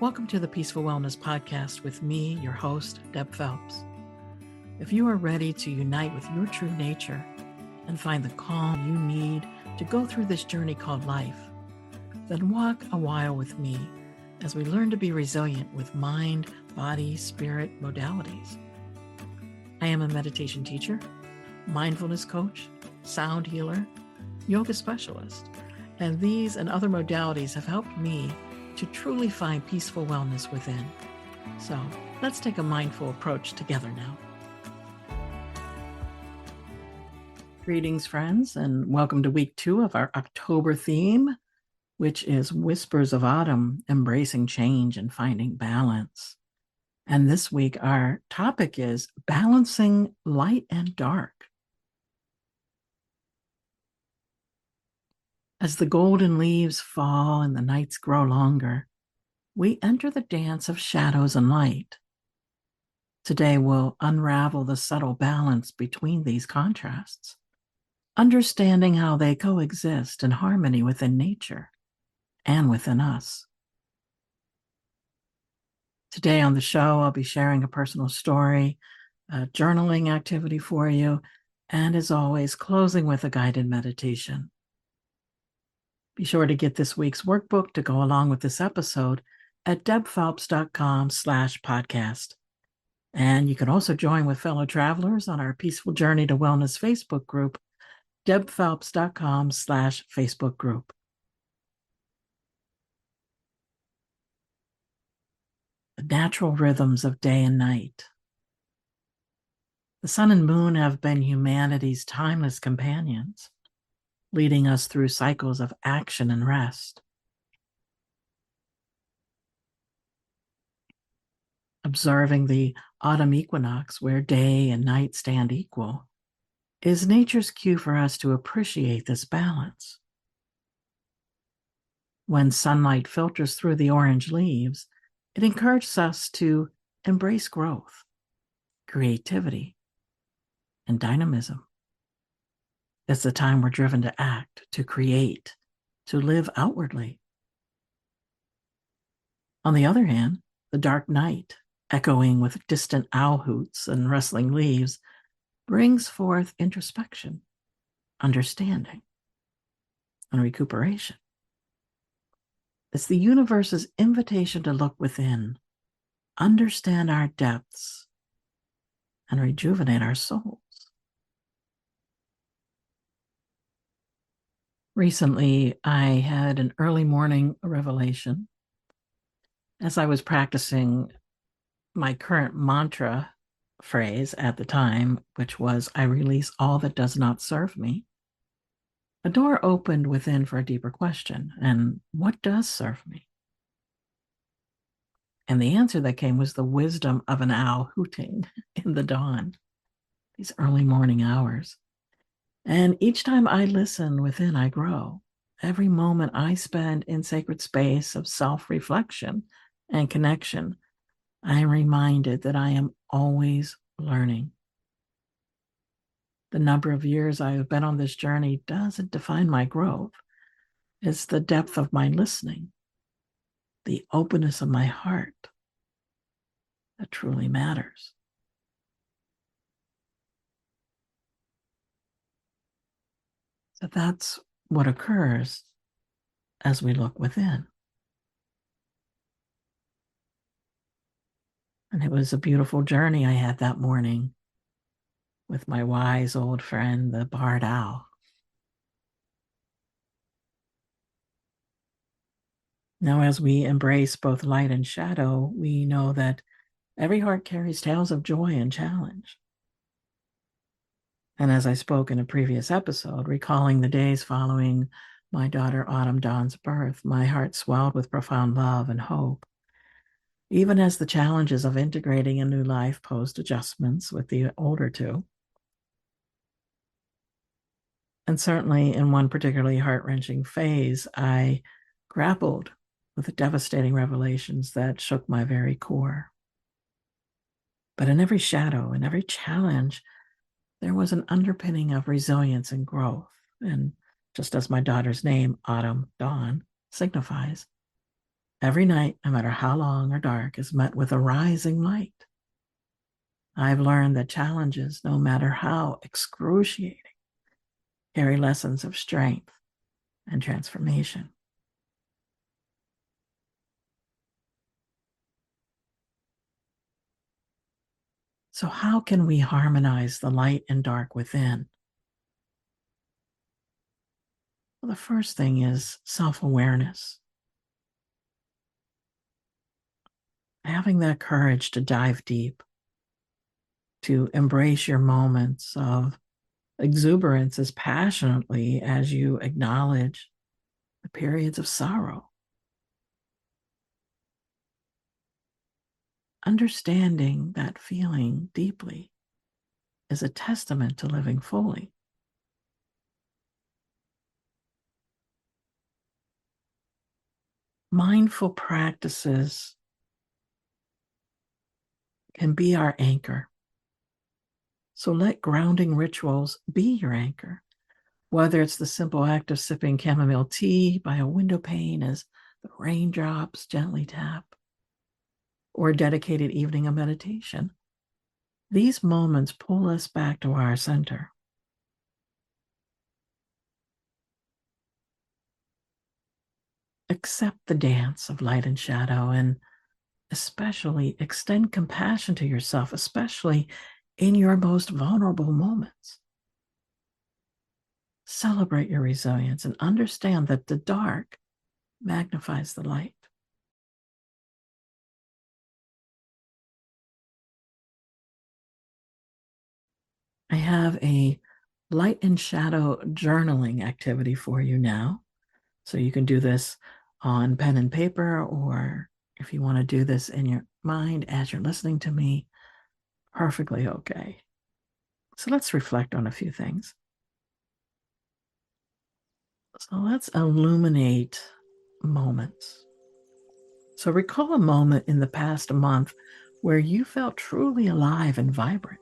Welcome to the Peaceful Wellness Podcast with me, your host, Deb Phelps. If you are ready to unite with your true nature and find the calm you need to go through this journey called life, then walk a while with me as we learn to be resilient with mind, body, spirit modalities. I am a meditation teacher, mindfulness coach, sound healer, yoga specialist, and these and other modalities have helped me to truly find peaceful wellness within. So let's take a mindful approach together now. Greetings, friends, and welcome to week 2 of our October theme, which is Whispers of Autumn, Embracing Change and Finding Balance. And this week, our topic is Balancing Light and Dark. As the golden leaves fall and the nights grow longer, we enter the dance of shadows and light. Today, we'll unravel the subtle balance between these contrasts, understanding how they coexist in harmony within nature and within us. Today on the show, I'll be sharing a personal story, a journaling activity for you, and as always, closing with a guided meditation. Be sure to get this week's workbook to go along with this episode at debphelps.com/podcast. And you can also join with fellow travelers on our Peaceful Journey to Wellness Facebook group, debphelps.com/Facebook group. The natural rhythms of day and night. The sun and moon have been humanity's timeless companions, leading us through cycles of action and rest. Observing the autumn equinox, where day and night stand equal, is nature's cue for us to appreciate this balance. When sunlight filters through the orange leaves, it encourages us to embrace growth, creativity, and dynamism. It's the time we're driven to act, to create, to live outwardly. On the other hand, the dark night, echoing with distant owl hoots and rustling leaves, brings forth introspection, understanding, and recuperation. It's the universe's invitation to look within, understand our depths, and rejuvenate our souls. Recently, I had an early morning revelation as I was practicing my current mantra phrase at the time, which was, I release all that does not serve me. A door opened within for a deeper question, and what does serve me? And the answer that came was the wisdom of an owl hooting in the dawn, these early morning hours. And each time I listen within, I grow. Every moment I spend in sacred space of self-reflection and connection, I am reminded that I am always learning. The number of years I have been on this journey doesn't define my growth. It's the depth of my listening, the openness of my heart that truly matters. So that's what occurs as we look within. And it was a beautiful journey I had that morning with my wise old friend, the barred owl. Now, as we embrace both light and shadow, we know that every heart carries tales of joy and challenge. And as I spoke in a previous episode, recalling the days following my daughter Autumn Dawn's birth, my heart swelled with profound love and hope, even as the challenges of integrating a new life posed adjustments with the older two. And certainly in one particularly heart-wrenching phase, I grappled with the devastating revelations that shook my very core. But in every shadow, in every challenge, there was an underpinning of resilience and growth. And just as my daughter's name, Autumn Dawn, signifies, Every night, no matter how long or dark, is met with a rising light. I've learned that challenges, no matter how excruciating, carry lessons of strength and transformation. So, how can we harmonize the light and dark within? Well, the first thing is self-awareness. Having that courage to dive deep, to embrace your moments of exuberance as passionately as you acknowledge the periods of sorrow. Understanding that feeling deeply is a testament to living fully. Mindful practices can be our anchor. So let grounding rituals be your anchor, whether it's the simple act of sipping chamomile tea by a window pane as the raindrops gently tap, or a dedicated evening of meditation. These moments pull us back to our center. Accept the dance of light and shadow, and especially extend compassion to yourself, especially in your most vulnerable moments. Celebrate your resilience and understand that the dark magnifies the light. I have a light and shadow journaling activity for you now. So you can do this on pen and paper, or if you want to do this in your mind as you're listening to me, perfectly okay. So let's reflect on a few things. So let's illuminate moments. So recall a moment in the past month where you felt truly alive and vibrant.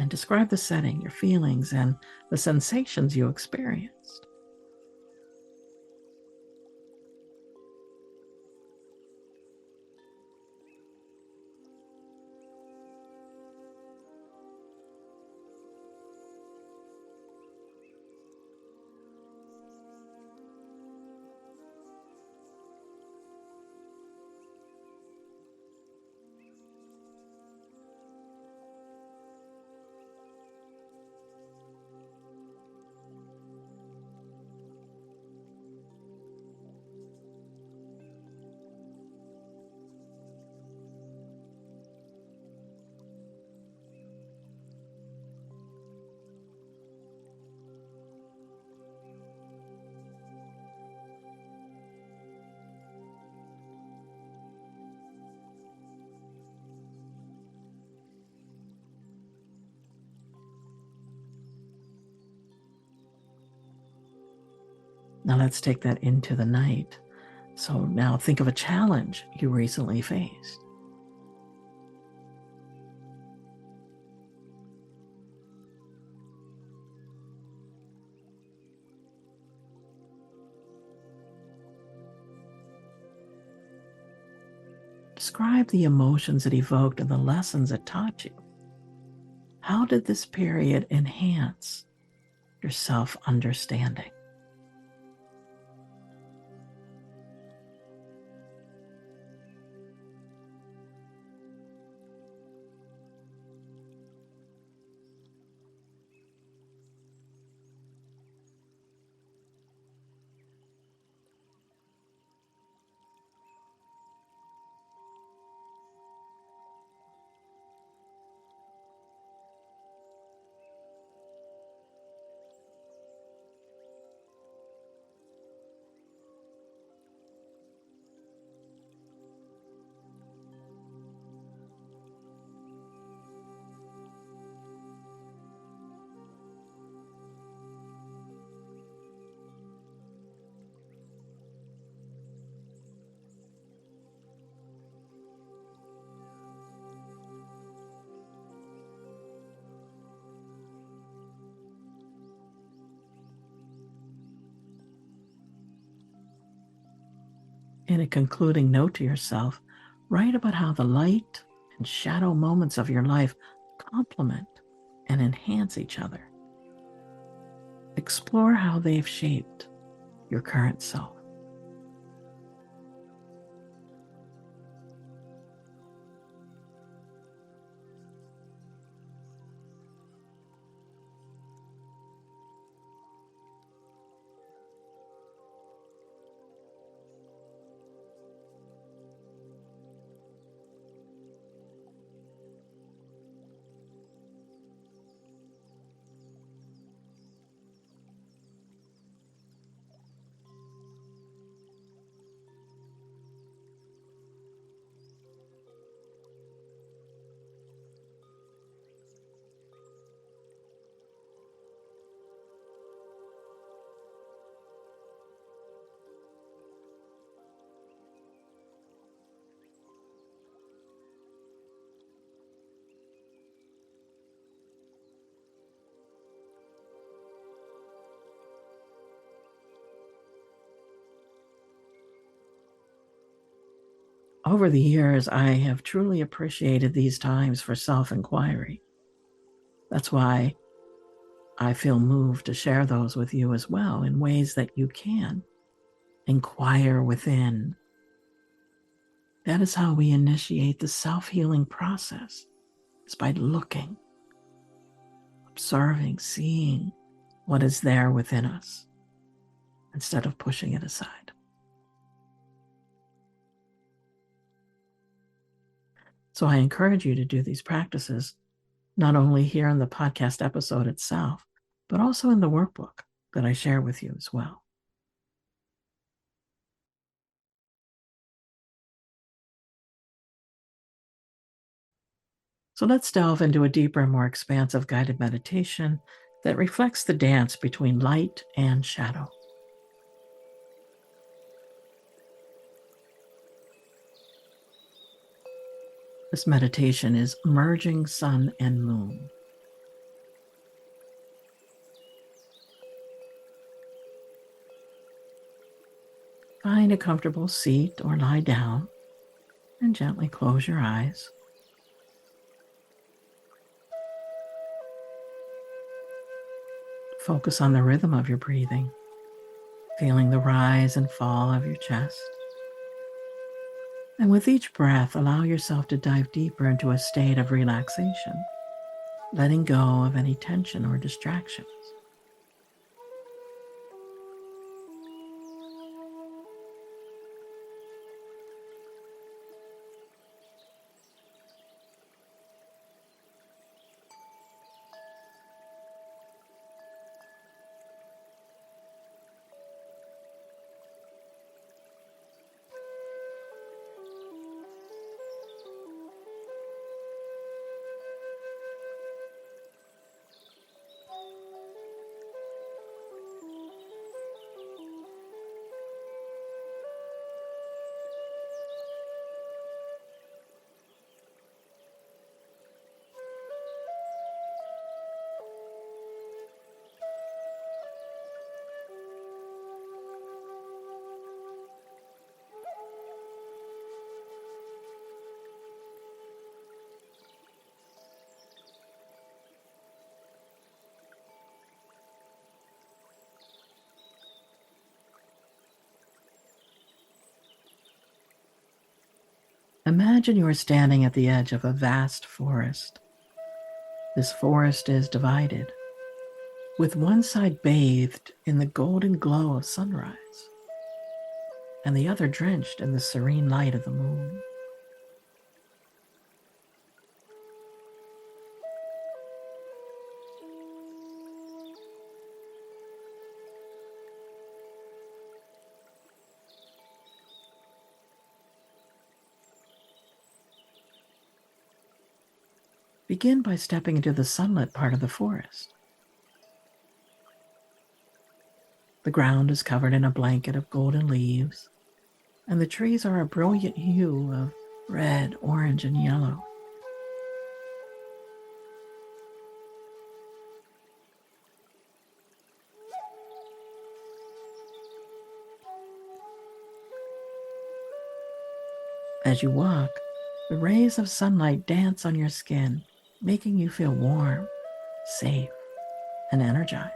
And describe the setting, your feelings, and the sensations you experienced. Now let's take that into the night. So now think of a challenge you recently faced. Describe the emotions it evoked and the lessons it taught you. How did this period enhance your self-understanding? In a concluding note to yourself, write about how the light and shadow moments of your life complement and enhance each other. Explore how they've shaped your current self. Over the years, I have truly appreciated these times for self-inquiry. That's why I feel moved to share those with you as well in ways that you can inquire within. That is how we initiate the self-healing process. It's by looking, observing, seeing what is there within us instead of pushing it aside. So I encourage you to do these practices, not only here in the podcast episode itself, but also in the workbook that I share with you as well. So let's delve into a deeper and more expansive guided meditation that reflects the dance between light and shadow. This meditation is merging sun and moon. Find a comfortable seat or lie down and gently close your eyes. Focus on the rhythm of your breathing, feeling the rise and fall of your chest. And with each breath, allow yourself to dive deeper into a state of relaxation, letting go of any tension or distractions. Imagine you are standing at the edge of a vast forest. This forest is divided, with one side bathed in the golden glow of sunrise, and the other drenched in the serene light of the moon. Begin by stepping into the sunlit part of the forest. The ground is covered in a blanket of golden leaves, and the trees are a brilliant hue of red, orange, and yellow. As you walk, the rays of sunlight dance on your skin, making you feel warm, safe, and energized.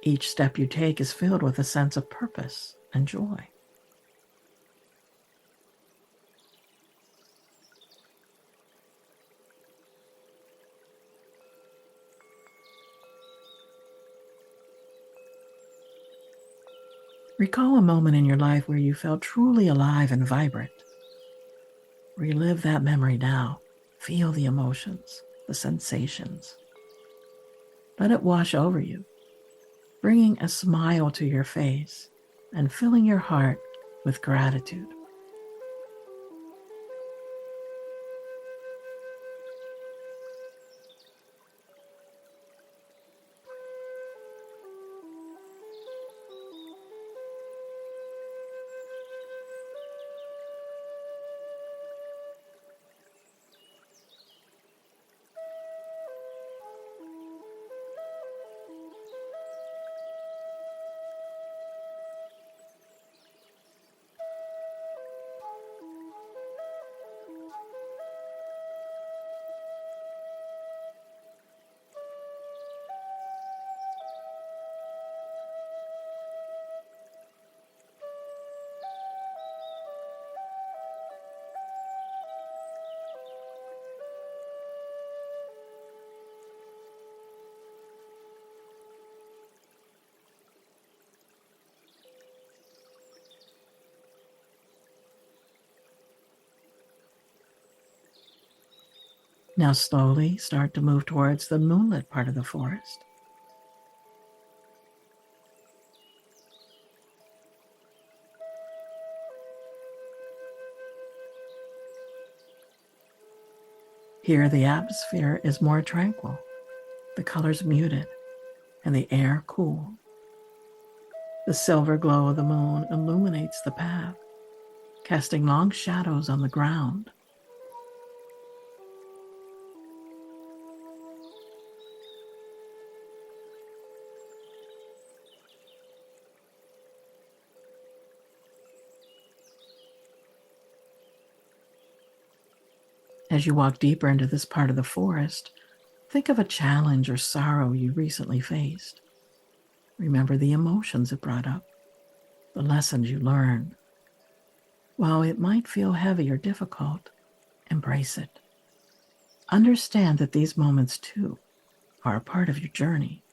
Each step you take is filled with a sense of purpose and joy. Recall a moment in your life where you felt truly alive and vibrant. Relive that memory now. Feel the emotions, the sensations. Let it wash over you, bringing a smile to your face and filling your heart with gratitude. Now slowly start to move towards the moonlit part of the forest. Here the atmosphere is more tranquil, the colors muted, and the air cool. The silver glow of the moon illuminates the path, casting long shadows on the ground. As you walk deeper into this part of the forest, think of a challenge or sorrow you recently faced. Remember the emotions it brought up, the lessons you learned. While it might feel heavy or difficult, embrace it. Understand that these moments, too, are a part of your journey.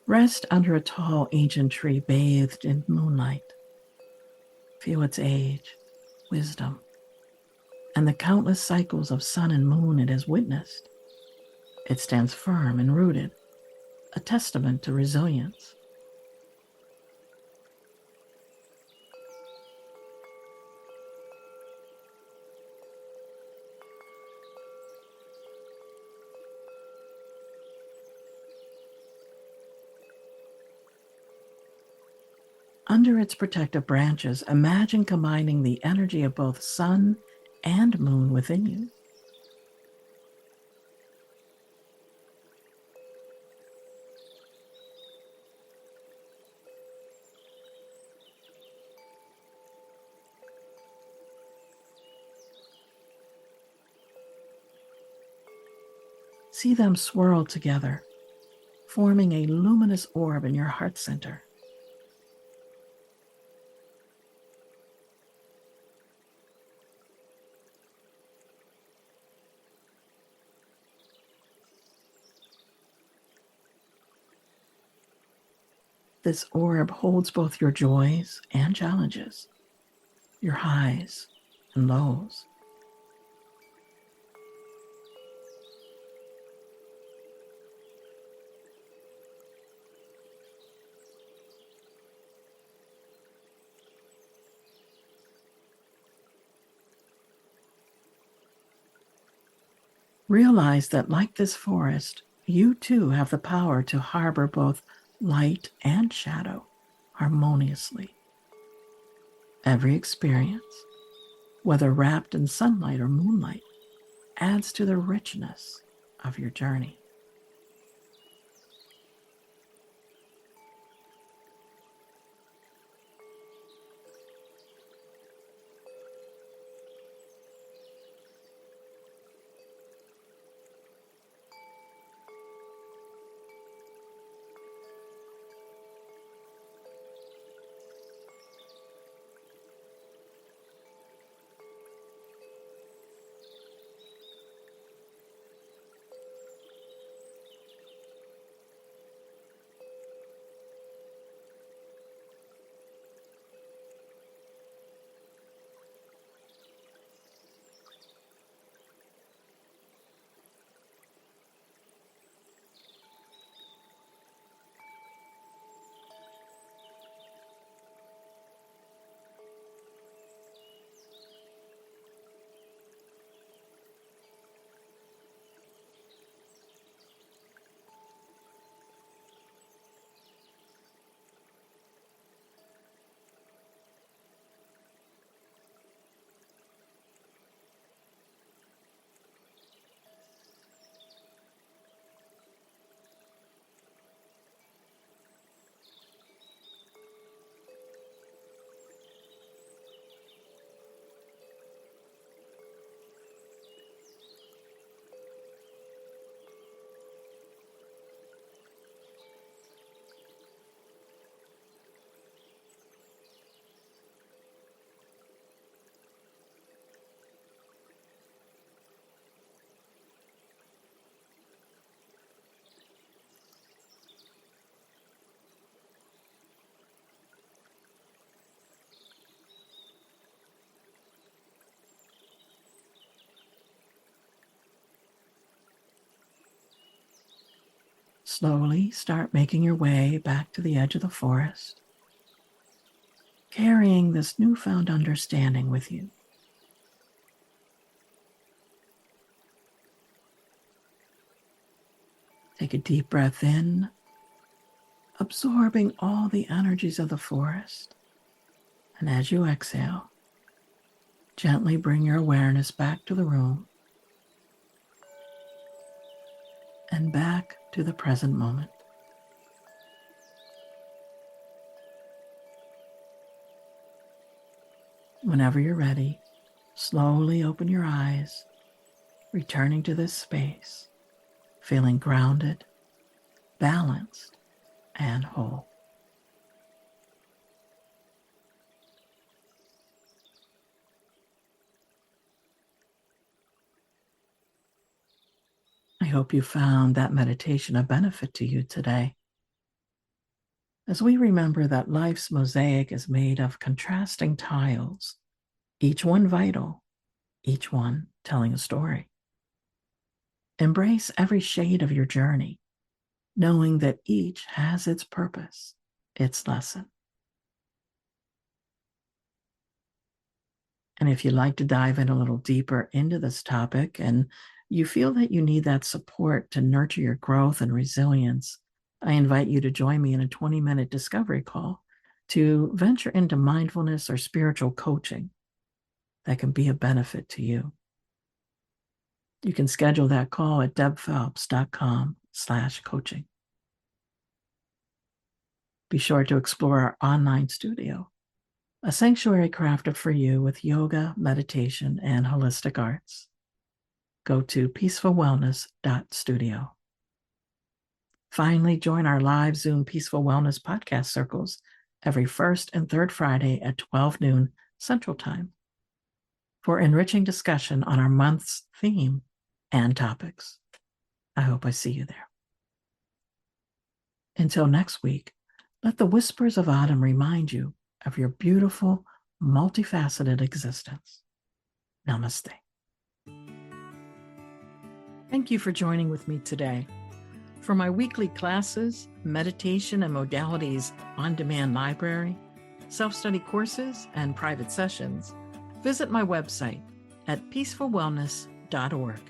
Rest under a tall ancient tree bathed in moonlight. Feel its age, wisdom, and the countless cycles of sun and moon it has witnessed. It stands firm and rooted, a testament to resilience. Under its protective branches, imagine combining the energy of both sun and moon within you. See them swirl together, forming a luminous orb in your heart center. This orb holds both your joys and challenges, your highs and lows. Realize that, like this forest, you too have the power to harbor both light and shadow harmoniously. Every experience, whether wrapped in sunlight or moonlight, adds to the richness of your journey. Slowly start making your way back to the edge of the forest, carrying this newfound understanding with you. Take a deep breath in, absorbing all the energies of the forest. And as you exhale, gently bring your awareness back to the room and back to the present moment. Whenever you're ready, slowly open your eyes, returning to this space, feeling grounded, balanced, and whole. I hope you found that meditation a benefit to you today. As we remember that life's mosaic is made of contrasting tiles, each one vital, each one telling a story. Embrace every shade of your journey, knowing that each has its purpose, its lesson. And if you'd like to dive in a little deeper into this topic and you feel that you need that support to nurture your growth and resilience, I invite you to join me in a 20-minute discovery call to venture into mindfulness or spiritual coaching that can be a benefit to you. You can schedule that call at debphelps.com/coaching. Be sure to explore our online studio, a sanctuary crafted for you with yoga, meditation, and holistic arts. Go to peacefulwellness.studio. Finally, join our live Zoom Peaceful Wellness podcast circles every first and third Friday at 12 noon Central Time for enriching discussion on our month's theme and topics. I hope I see you there. Until next week, let the whispers of autumn remind you of your beautiful, multifaceted existence. Namaste. Thank you for joining with me today. For my weekly classes, meditation and modalities on-demand library, self-study courses, and private sessions, visit my website at peacefulwellness.org.